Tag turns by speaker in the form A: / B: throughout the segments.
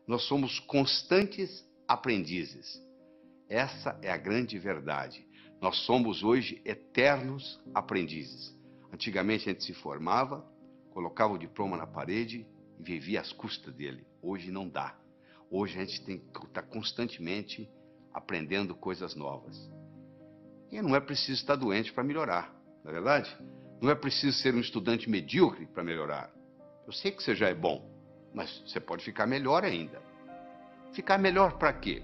A: Nós somos constantes aprendizes. Essa é a grande verdade. Nós somos hoje eternos aprendizes. Antigamente a gente se formava, colocava o diploma na parede e vivia às custas dele. Hoje não dá. Hoje a gente tem que estar constantemente aprendendo coisas novas. E não é preciso estar doente para melhorar, não é verdade? Não é preciso ser um estudante medíocre para melhorar. Eu sei que você já é bom, mas você pode ficar melhor ainda. Ficar melhor para quê?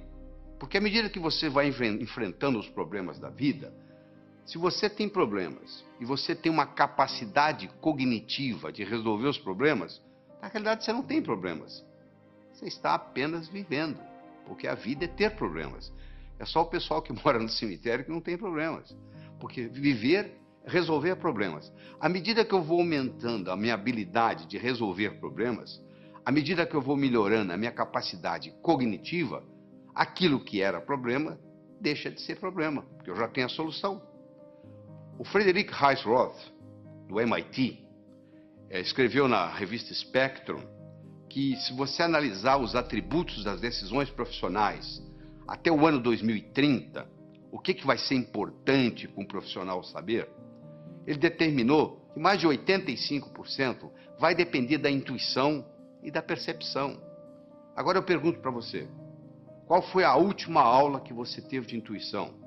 A: Porque à medida que você vai enfrentando os problemas da vida, se você tem problemas e você tem uma capacidade cognitiva de resolver os problemas, na realidade você não tem problemas. Você está apenas vivendo, porque a vida é ter problemas. É só o pessoal que mora no cemitério que não tem problemas. Porque viver é resolver problemas. À medida que eu vou aumentando a minha habilidade de resolver problemas, à medida que eu vou melhorando a minha capacidade cognitiva, aquilo que era problema deixa de ser problema, porque eu já tenho a solução. O Frederick Hayes Roth, do MIT, escreveu na revista Spectrum que se você analisar os atributos das decisões profissionais até o ano 2030, o que vai ser importante para um profissional saber, ele determinou que mais de 85% vai depender da intuição e da percepção. Agora eu pergunto para você, qual foi a última aula que você teve de intuição?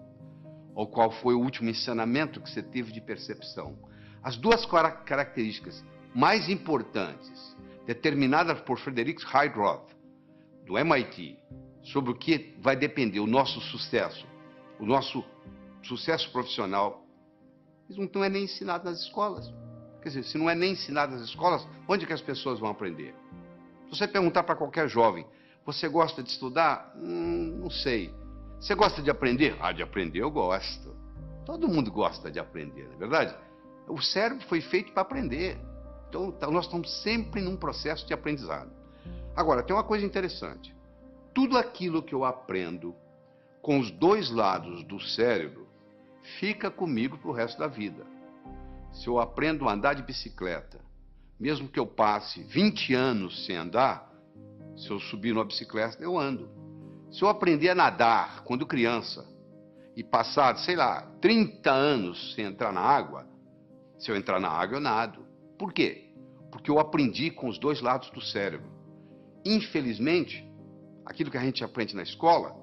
A: Ou qual foi o último ensinamento que você teve de percepção? As duas características mais importantes, determinadas por Frederick Hayes Roth, do MIT, sobre o que vai depender o nosso sucesso profissional, isso não é nem ensinado nas escolas. Quer dizer, se não é nem ensinado nas escolas, onde que as pessoas vão aprender? Se você perguntar para qualquer jovem, você gosta de estudar? Não sei. Você gosta de aprender? De aprender eu gosto. Todo mundo gosta de aprender, não é verdade? O cérebro foi feito para aprender. Então, nós estamos sempre num processo de aprendizado. Agora, tem uma coisa interessante. Tudo aquilo que eu aprendo com os dois lados do cérebro fica comigo para o resto da vida. Se eu aprendo a andar de bicicleta, mesmo que eu passe 20 anos sem andar, se eu subir numa bicicleta, eu ando. Se eu aprender a nadar quando criança e passar, 30 anos sem entrar na água, se eu entrar na água, eu nado. Por quê? Porque eu aprendi com os dois lados do cérebro. Infelizmente, aquilo que a gente aprende na escola,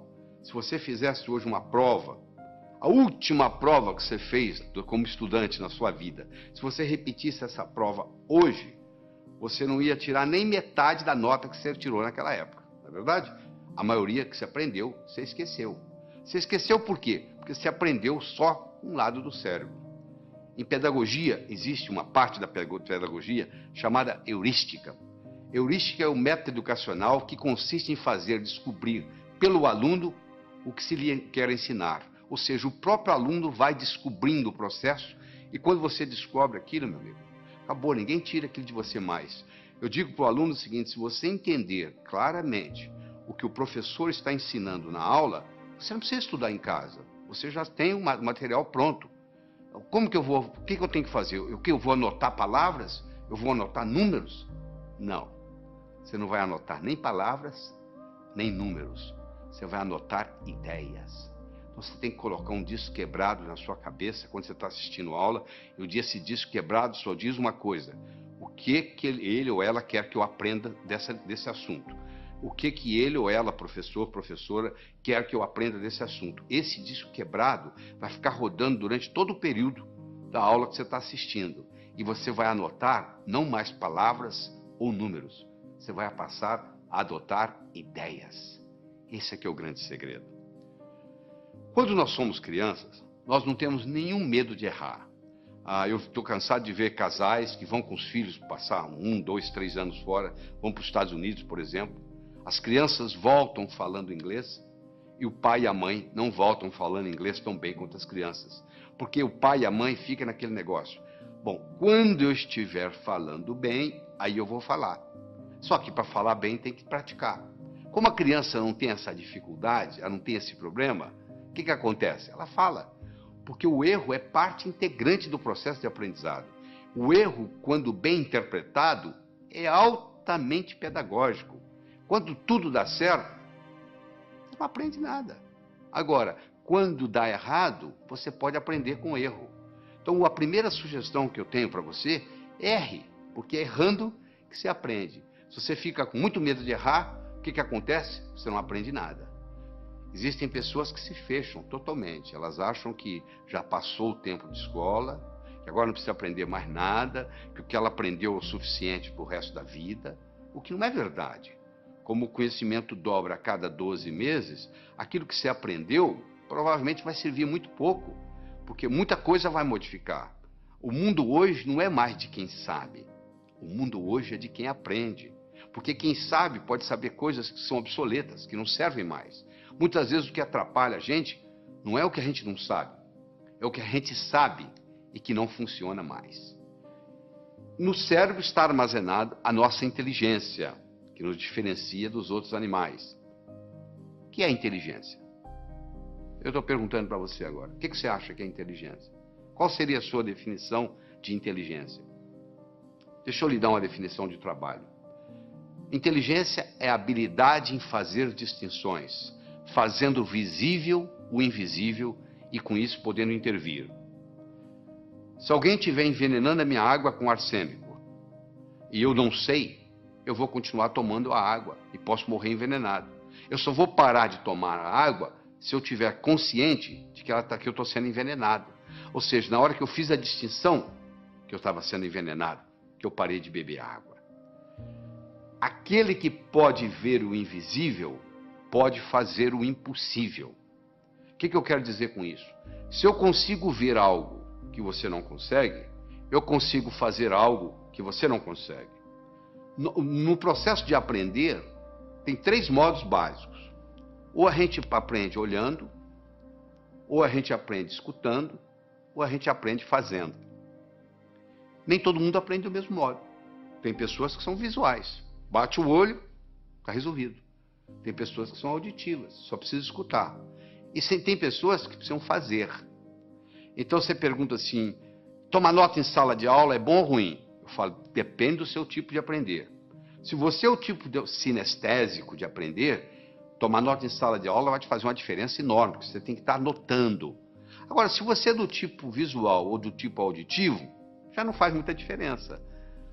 A: se você fizesse hoje uma prova, a última prova que você fez como estudante na sua vida, se você repetisse essa prova hoje, você não ia tirar nem metade da nota que você tirou naquela época, não é verdade? A maioria que você aprendeu, você esqueceu. Você esqueceu por quê? Porque você aprendeu só um lado do cérebro. Em pedagogia, existe uma parte da pedagogia chamada heurística. Heurística é o método educacional que consiste em fazer descobrir pelo aluno o que se lhe quer ensinar. Ou seja, o próprio aluno vai descobrindo o processo e quando você descobre aquilo, meu amigo, acabou, ninguém tira aquilo de você mais. Eu digo para o aluno o seguinte, se você entender claramente o que o professor está ensinando na aula, você não precisa estudar em casa. Você já tem o material pronto. Como que eu vou, o que eu tenho que fazer? Eu vou anotar palavras? Eu vou anotar números? Não. Você não vai anotar nem palavras, nem números. Você vai anotar ideias. Então você tem que colocar um disco quebrado na sua cabeça quando você está assistindo aula, e esse disco quebrado só diz uma coisa: o que ele ou ela quer que eu aprenda desse assunto. O que ele ou ela, professor, professora, quer que eu aprenda desse assunto. Esse disco quebrado vai ficar rodando durante todo o período da aula que você está assistindo. E você vai anotar não mais palavras ou números. Você vai passar a adotar ideias. Esse aqui é o grande segredo. Quando nós somos crianças, nós não temos nenhum medo de errar. Eu estou cansado de ver casais que vão com os filhos passar 1, 2, 3 anos fora, vão para os Estados Unidos, por exemplo. As crianças voltam falando inglês e o pai e a mãe não voltam falando inglês tão bem quanto as crianças. Porque o pai e a mãe ficam naquele negócio. Bom, quando eu estiver falando bem, aí eu vou falar. Só que para falar bem tem que praticar. Como a criança não tem essa dificuldade, ela não tem esse problema, o que acontece? Ela fala. Porque o erro é parte integrante do processo de aprendizado. O erro, quando bem interpretado, é altamente pedagógico. Quando tudo dá certo, você não aprende nada. Agora, quando dá errado, você pode aprender com erro. Então, a primeira sugestão que eu tenho para você, erre, porque é errando que você aprende. Se você fica com muito medo de errar, o que acontece? Você não aprende nada. Existem pessoas que se fecham totalmente. Elas acham que já passou o tempo de escola, que agora não precisa aprender mais nada, que o que ela aprendeu é o suficiente para o resto da vida, o que não é verdade. Como o conhecimento dobra a cada 12 meses, aquilo que você aprendeu provavelmente vai servir muito pouco, porque muita coisa vai modificar. O mundo hoje não é mais de quem sabe. O mundo hoje é de quem aprende. Porque quem sabe pode saber coisas que são obsoletas, que não servem mais. Muitas vezes o que atrapalha a gente não é o que a gente não sabe, é o que a gente sabe e que não funciona mais. No cérebro está armazenada a nossa inteligência, que nos diferencia dos outros animais. O que é inteligência? Eu estou perguntando para você agora. O que você acha que é inteligência? Qual seria a sua definição de inteligência? Deixa eu lhe dar uma definição de trabalho. Inteligência é a habilidade em fazer distinções, fazendo visível o invisível e com isso podendo intervir. Se alguém estiver envenenando a minha água com arsênico e eu não sei, eu vou continuar tomando a água e posso morrer envenenado. Eu só vou parar de tomar a água se eu estiver consciente de que eu estou sendo envenenado. Ou seja, na hora que eu fiz a distinção que eu estava sendo envenenado, que eu parei de beber água. Aquele que pode ver o invisível pode fazer o impossível. O que eu quero dizer com isso? Se eu consigo ver algo que você não consegue, eu consigo fazer algo que você não consegue. No processo de aprender, tem 3 modos básicos. Ou a gente aprende olhando, ou a gente aprende escutando, ou a gente aprende fazendo. Nem todo mundo aprende do mesmo modo. Tem pessoas que são visuais. Bate o olho, está resolvido. Tem pessoas que são auditivas, só precisa escutar. E tem pessoas que precisam fazer. Então você pergunta assim, tomar nota em sala de aula é bom ou ruim? Eu falo, depende do seu tipo de aprender. Se você é o tipo sinestésico de aprender, tomar nota em sala de aula vai te fazer uma diferença enorme, porque você tem que estar anotando. Agora, se você é do tipo visual ou do tipo auditivo, já não faz muita diferença.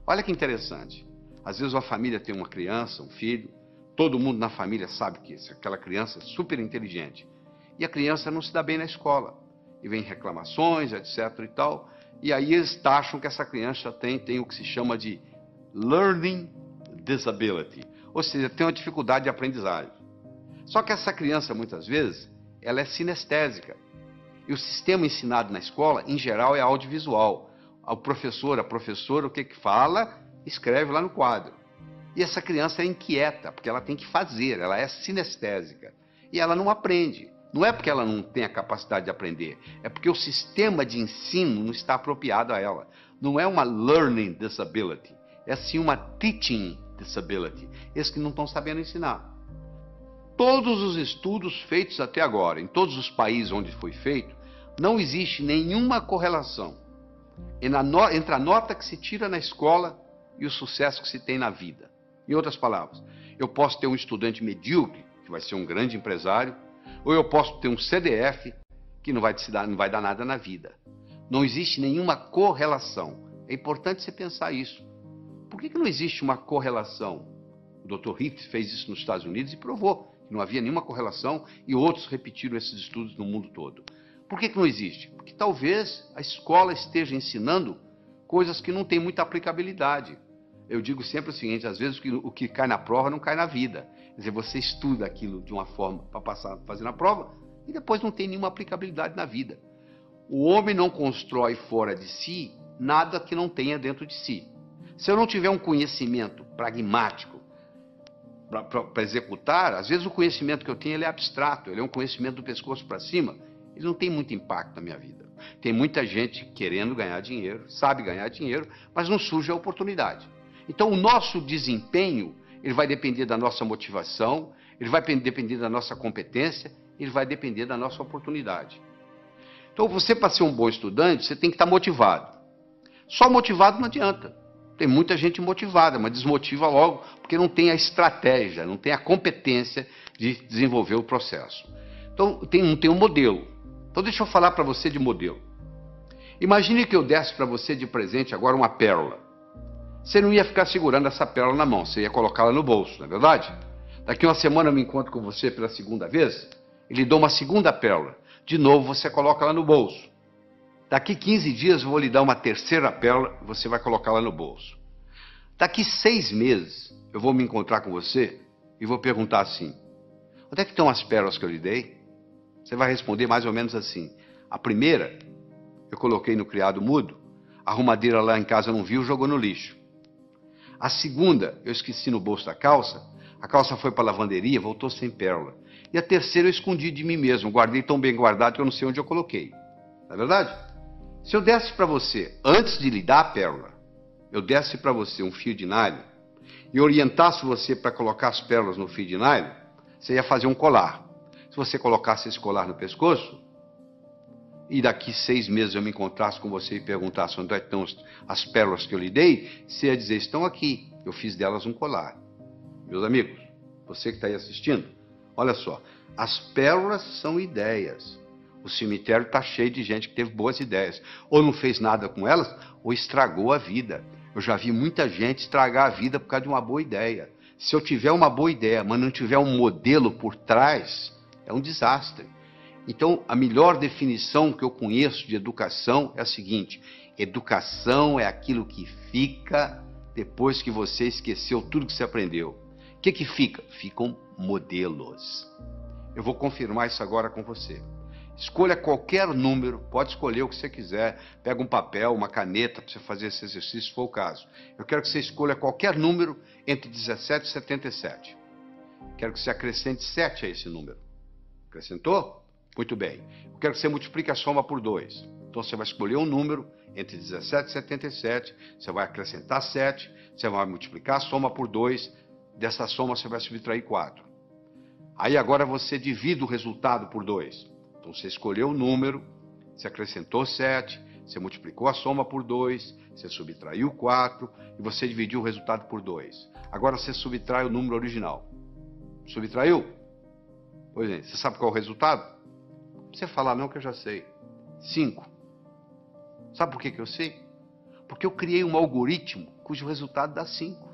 A: Olha que interessante. Às vezes uma família tem uma criança, um filho, todo mundo na família sabe que aquela criança é super inteligente. E a criança não se dá bem na escola. E vem reclamações, etc. e tal. E aí eles acham que essa criança tem o que se chama de learning disability. Ou seja, tem uma dificuldade de aprendizagem. Só que essa criança, muitas vezes, ela é sinestésica. E o sistema ensinado na escola, em geral, é audiovisual. O professor, a professora, o que fala, escreve lá no quadro. E essa criança é inquieta, porque ela tem que fazer, ela é sinestésica. E ela não aprende. Não é porque ela não tem a capacidade de aprender, é porque o sistema de ensino não está apropriado a ela. Não é uma learning disability, é sim uma teaching disability. Esses que não estão sabendo ensinar. Todos os estudos feitos até agora, em todos os países onde foi feito, não existe nenhuma correlação entre a nota que se tira na escola e o sucesso que se tem na vida. Em outras palavras, eu posso ter um estudante medíocre, que vai ser um grande empresário, ou eu posso ter um CDF, que não vai dar nada na vida. Não existe nenhuma correlação. É importante você pensar isso. Por que não existe uma correlação? O Dr. Heath fez isso nos Estados Unidos e provou que não havia nenhuma correlação e outros repetiram esses estudos no mundo todo. Por que não existe? Porque talvez a escola esteja ensinando coisas que não têm muita aplicabilidade. Eu digo sempre o seguinte, às vezes o que cai na prova não cai na vida. Quer dizer, você estuda aquilo de uma forma para passar fazendo a prova e depois não tem nenhuma aplicabilidade na vida. O homem não constrói fora de si nada que não tenha dentro de si. Se eu não tiver um conhecimento pragmático para executar, às vezes o conhecimento que eu tenho ele é abstrato, ele é um conhecimento do pescoço para cima, ele não tem muito impacto na minha vida. Tem muita gente querendo ganhar dinheiro, sabe ganhar dinheiro, mas não surge a oportunidade. Então o nosso desempenho, ele vai depender da nossa motivação, ele vai depender da nossa competência, ele vai depender da nossa oportunidade. Então você, para ser um bom estudante, você tem que estar motivado. Só motivado não adianta. Tem muita gente motivada, mas desmotiva logo porque não tem a estratégia, não tem a competência de desenvolver o processo. Então, não tem um modelo. Então, deixa eu falar para você de modelo. Imagine que eu desse para você de presente agora uma pérola. Você não ia ficar segurando essa pérola na mão, você ia colocá-la no bolso, não é verdade? Daqui uma semana eu me encontro com você pela segunda vez, e lhe dou uma segunda pérola. De novo, você coloca ela no bolso. Daqui 15 dias eu vou lhe dar uma terceira pérola, você vai colocá-la no bolso. Daqui 6 meses eu vou me encontrar com você e vou perguntar assim: onde é que estão as pérolas que eu lhe dei? Você vai responder mais ou menos assim: a primeira eu coloquei no criado mudo, a arrumadeira lá em casa não viu, jogou no lixo. A segunda eu esqueci no bolso da calça, a calça foi para a lavanderia, voltou sem pérola. E a terceira eu escondi de mim mesmo, guardei tão bem guardado que eu não sei onde eu coloquei. Não é verdade? Se eu desse para você, antes de lhe dar a pérola, eu desse para você um fio de nylon e orientasse você para colocar as pérolas no fio de nylon, você ia fazer um colar. Se você colocasse esse colar no pescoço, e daqui 6 meses eu me encontrasse com você e perguntasse onde estão as pérolas que eu lhe dei, você ia dizer: estão aqui, eu fiz delas um colar. Meus amigos, você que está aí assistindo, olha só, as pérolas são ideias. O cemitério está cheio de gente que teve boas ideias, ou não fez nada com elas, ou estragou a vida. Eu já vi muita gente estragar a vida por causa de uma boa ideia. Se eu tiver uma boa ideia, mas não tiver um modelo por trás, é um desastre. Então, a melhor definição que eu conheço de educação é a seguinte: educação é aquilo que fica depois que você esqueceu tudo que você aprendeu. O que fica? Ficam modelos. Eu vou confirmar isso agora com você. Escolha qualquer número, pode escolher o que você quiser. Pega um papel, uma caneta para você fazer esse exercício, se for o caso. Eu quero que você escolha qualquer número entre 17 e 77. Quero que você acrescente 7 a esse número. Acrescentou? Muito bem. Eu quero que você multiplique a soma por 2. Então você vai escolher um número entre 17 e 77, você vai acrescentar 7, você vai multiplicar a soma por 2, dessa soma você vai subtrair 4. Aí agora você divide o resultado por 2. Então você escolheu o número, você acrescentou 7, você multiplicou a soma por 2, você subtraiu 4 e você dividiu o resultado por 2. Agora você subtrai o número original. Subtraiu? Pois é, você sabe qual é o resultado? Não precisa falar não, que eu já sei. 5. Sabe por que eu sei? Porque eu criei um algoritmo cujo resultado dá 5.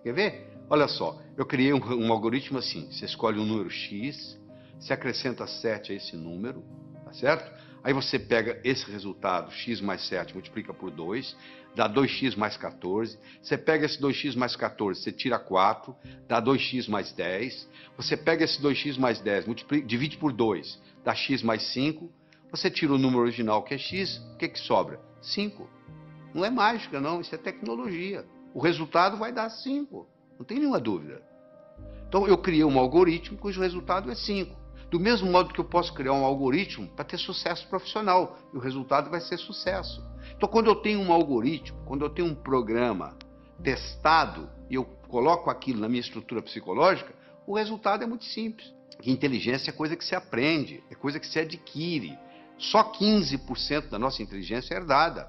A: Quer ver? Olha só, eu criei um algoritmo assim: você escolhe um número X, você acrescenta 7 a esse número, tá certo? Aí você pega esse resultado, x mais 7, multiplica por 2, dá 2x mais 14. Você pega esse 2x mais 14, você tira 4, dá 2x mais 10. Você pega esse 2x mais 10, divide por 2, dá x mais 5. Você tira o número original, que é x, o que sobra? 5. Não é mágica, não, isso é tecnologia. O resultado vai dar 5, não tem nenhuma dúvida. Então eu criei um algoritmo cujo resultado é 5. Do mesmo modo que eu posso criar um algoritmo para ter sucesso profissional, e o resultado vai ser sucesso. Então, quando eu tenho um algoritmo, quando eu tenho um programa testado, e eu coloco aquilo na minha estrutura psicológica, o resultado é muito simples. Inteligência é coisa que se aprende, é coisa que se adquire. Só 15% da nossa inteligência é herdada.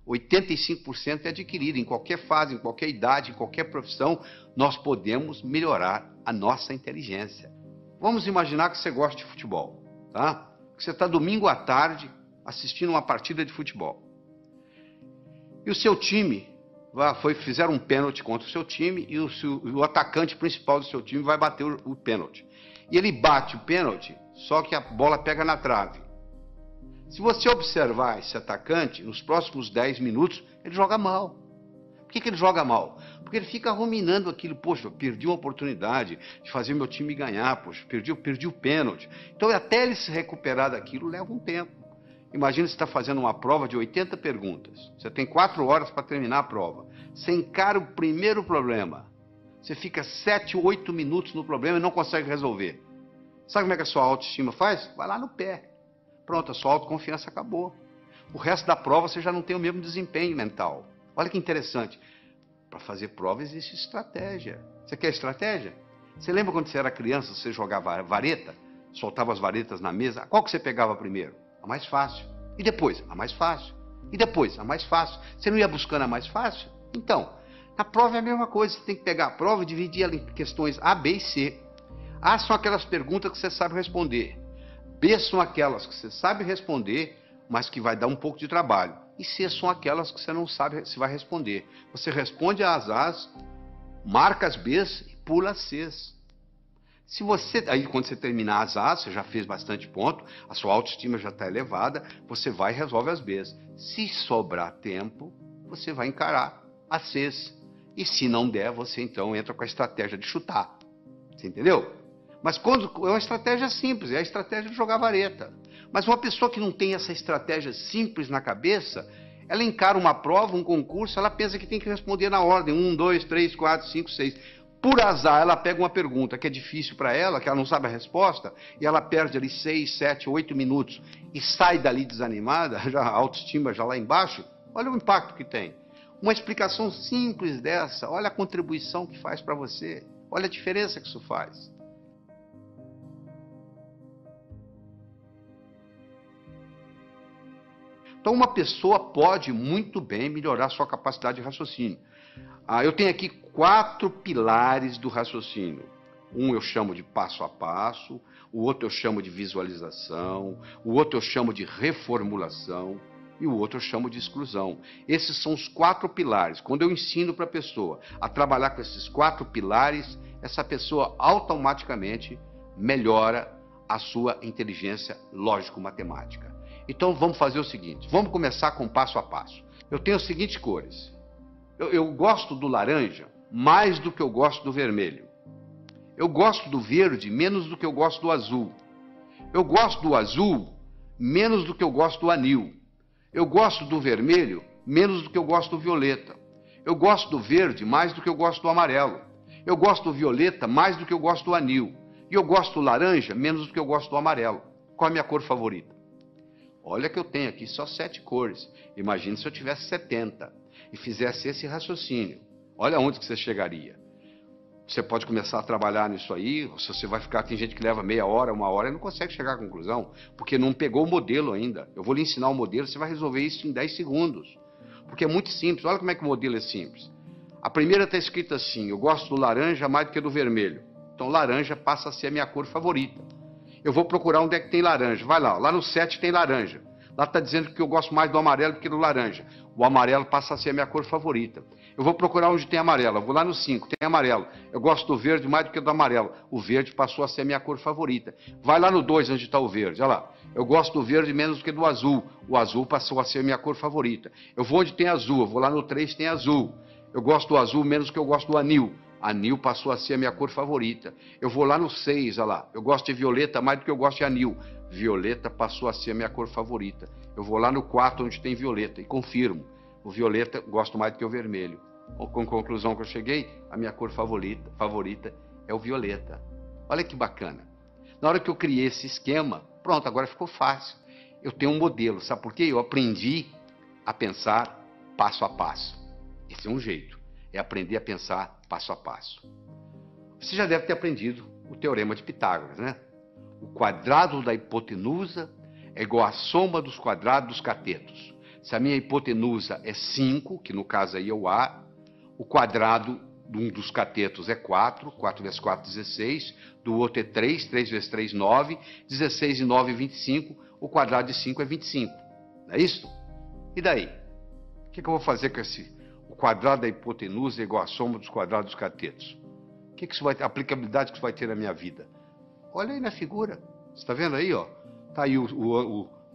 A: 85% é adquirida. Em qualquer fase, em qualquer idade, em qualquer profissão, nós podemos melhorar a nossa inteligência. Vamos imaginar que você gosta de futebol, tá? Que você está domingo à tarde assistindo uma partida de futebol. E o seu time fizeram um pênalti contra o seu time e o atacante principal do seu time vai bater o pênalti. E ele bate o pênalti, só que a bola pega na trave. Se você observar esse atacante, nos próximos 10 minutos, ele joga mal. Por que ele joga mal? Porque ele fica ruminando aquilo: poxa, eu perdi uma oportunidade de fazer meu time ganhar, poxa, perdi o pênalti. Então, até ele se recuperar daquilo, leva um tempo. Imagina você está fazendo uma prova de 80 perguntas. Você tem 4 horas para terminar a prova. Você encara o primeiro problema. Você fica 7, 8 minutos no problema e não consegue resolver. Sabe como é que a sua autoestima faz? Vai lá no pé. Pronto, a sua autoconfiança acabou. O resto da prova você já não tem o mesmo desempenho mental. Olha que interessante. Para fazer prova existe estratégia. Você quer estratégia? Você lembra quando você era criança, você jogava vareta? Soltava as varetas na mesa? Qual que você pegava primeiro? A mais fácil. E depois? A mais fácil. E depois? A mais fácil. Você não ia buscando a mais fácil? Então, na prova é a mesma coisa. Você tem que pegar a prova e dividir ela em questões A, B e C. A são aquelas perguntas que você sabe responder. B são aquelas que você sabe responder, mas que vai dar um pouco de trabalho. E C são aquelas que você não sabe se vai responder. Você responde as A's, marca as B's e pula as C's. Se você, aí quando você terminar as A's, você já fez bastante ponto, a sua autoestima já está elevada, você vai e resolve as B's. Se sobrar tempo, você vai encarar as C's. E se não der, você então entra com a estratégia de chutar. Você entendeu? Mas quando é uma estratégia simples, é a estratégia de jogar vareta. Mas uma pessoa que não tem essa estratégia simples na cabeça, ela encara uma prova, um concurso, ela pensa que tem que responder na ordem, 1, 2, 3, 4, 5, 6. Por azar, ela pega uma pergunta que é difícil para ela, que ela não sabe a resposta, e ela perde ali 6, 7, 8 minutos e sai dali desanimada, já a autoestima já lá embaixo. Olha o impacto que tem. Uma explicação simples dessa, olha a contribuição que faz para você, olha a diferença que isso faz. Então, uma pessoa pode muito bem melhorar sua capacidade de raciocínio. Eu tenho aqui 4 pilares do raciocínio. Um eu chamo de passo a passo, o outro eu chamo de visualização, o outro eu chamo de reformulação e o outro eu chamo de exclusão. Esses são os 4 pilares. Quando eu ensino para a pessoa a trabalhar com esses 4 pilares, essa pessoa automaticamente melhora a sua inteligência lógico-matemática. Então vamos fazer o seguinte, vamos começar com passo a passo. Eu tenho as seguintes cores. Eu gosto do laranja mais do que eu gosto do vermelho. Eu gosto do verde menos do que eu gosto do azul. Eu gosto do azul menos do que eu gosto do anil. Eu gosto do vermelho menos do que eu gosto do violeta. Eu gosto do verde mais do que eu gosto do amarelo. Eu gosto do violeta mais do que eu gosto do anil. E eu gosto do laranja menos do que eu gosto do amarelo. Qual é a minha cor favorita? Olha que eu tenho aqui só 7 cores. Imagine se eu tivesse 70 e fizesse esse raciocínio. Olha onde que você chegaria. Você pode começar a trabalhar nisso aí, se você vai ficar, tem gente que leva meia hora, 1 hora e não consegue chegar à conclusão, porque não pegou o modelo ainda. Eu vou lhe ensinar o modelo, você vai resolver isso em 10 segundos. Porque é muito simples, olha como é que o modelo é simples. A primeira está escrita assim, eu gosto do laranja mais do que do vermelho. Então laranja passa a ser a minha cor favorita. Eu vou procurar onde é que tem laranja. Vai lá no 7 tem laranja. Lá está dizendo que eu gosto mais do amarelo do que do laranja. O amarelo passa a ser a minha cor favorita. Eu vou procurar onde tem amarelo. Eu vou lá no 5, tem amarelo. Eu gosto do verde mais do que do amarelo. O verde passou a ser a minha cor favorita. Vai lá no 2, onde está o verde. Olha lá. Eu gosto do verde menos do que do azul. O azul passou a ser a minha cor favorita. Eu vou onde tem azul. Eu vou lá no 3, tem azul. Eu gosto do azul menos do que eu gosto do anil. Anil passou a ser a minha cor favorita. Eu vou lá no 6, olha lá. Eu gosto de violeta mais do que eu gosto de anil. Violeta passou a ser a minha cor favorita. Eu vou lá no 4, onde tem violeta, e confirmo. O violeta gosto mais do que o vermelho. Com a conclusão que eu cheguei, a minha cor favorita é o violeta. Olha que bacana. Na hora que eu criei esse esquema, pronto, agora ficou fácil. Eu tenho um modelo, sabe por quê? Eu aprendi a pensar passo a passo. Esse é um jeito, é aprender a pensar passo a passo. Você já deve ter aprendido o teorema de Pitágoras, né? O quadrado da hipotenusa é igual à soma dos quadrados dos catetos. Se a minha hipotenusa é 5, que no caso aí é o A, o quadrado de um dos catetos é 4, 4 vezes 4, 16, do outro é 3, 3 vezes 3, 9, 16 e 9, 25, o quadrado de 5 é 25. Não é isso? E daí? O que eu vou fazer com esse? O quadrado da hipotenusa é igual à soma dos quadrados dos catetos. O que isso vai ter? A aplicabilidade que isso vai ter na minha vida? Olha aí na figura. Você está vendo aí, ó? Está aí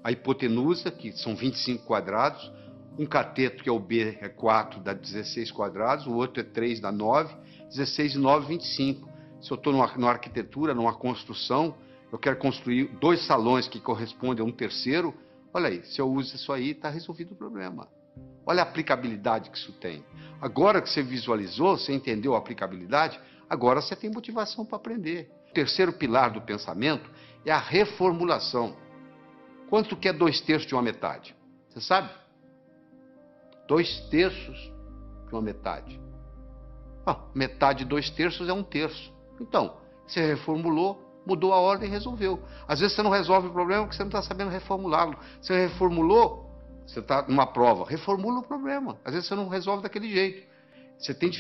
A: a hipotenusa, que são 25 quadrados. Um cateto, que é o B, é 4, dá 16 quadrados. O outro é 3, dá 9. 16 e 9, 25. Se eu estou numa arquitetura, numa construção, eu quero construir 2 salões que correspondem a um terceiro. Olha aí, se eu uso isso aí, está resolvido o problema. Olha a aplicabilidade que isso tem. Agora que você visualizou, você entendeu a aplicabilidade, agora você tem motivação para aprender. O terceiro pilar do pensamento é a reformulação. Quanto que é 2/3 de uma metade? Você sabe? 2/3 de uma metade. Metade de 2/3 é 1/3. Então, você reformulou, mudou a ordem e resolveu. Às vezes você não resolve o problema porque você não está sabendo reformulá-lo. Você reformulou, você está numa prova, reformula o problema. Às vezes você não resolve daquele jeito. Você tem